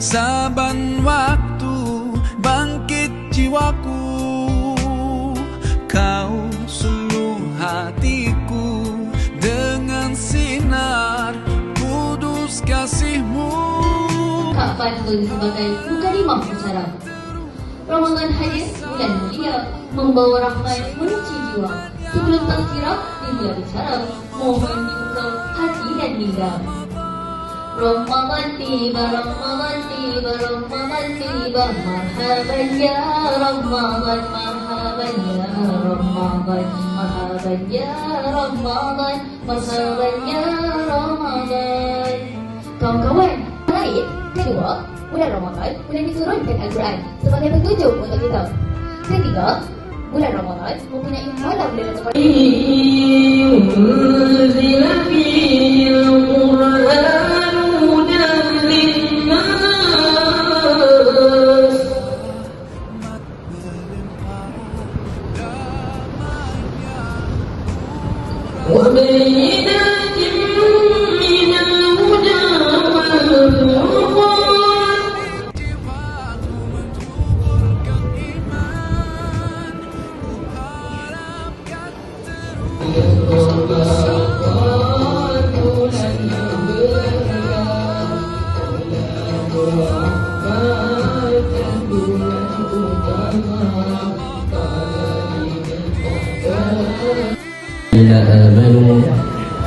Saban waktu bangkit jiwaku, kau suluh hatiku dengan sinar kudus kasih-Mu. Kapan sebagai bukan imam acara. Ramadan hadir bulan mulia, membawa rahmat mencuci jiwa. Sebelum tazkirah dimulai bicara, mohon dibuka hati dan lidah. Ramadan tiba, Ramadan tiba, Ramadan tiba, marhaban ya Ramadan, marhaban ya Ramadan, marhaban ya Ramadan, marhaban ya Ramadan. Kawan-kawan, lain kedua, bulan Ramadan bulan diturunkan Al-Quran sebagai petunjuk untuk kita. Ketiga, bulan Ramadan mempunyai malam Lailatul Qadar. آمنوا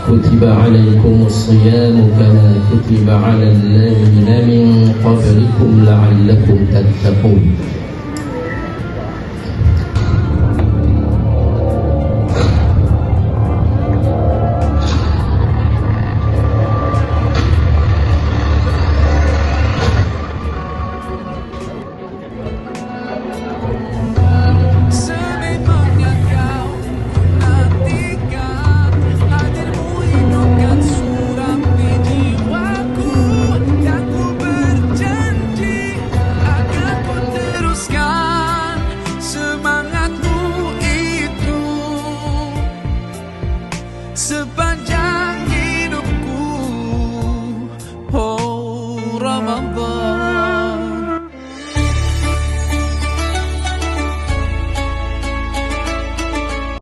كتب عليكم الصيام كما كتب على الذين من قبلكم لعلكم تتقون. Sepanjang hidupku, oh Ramadan.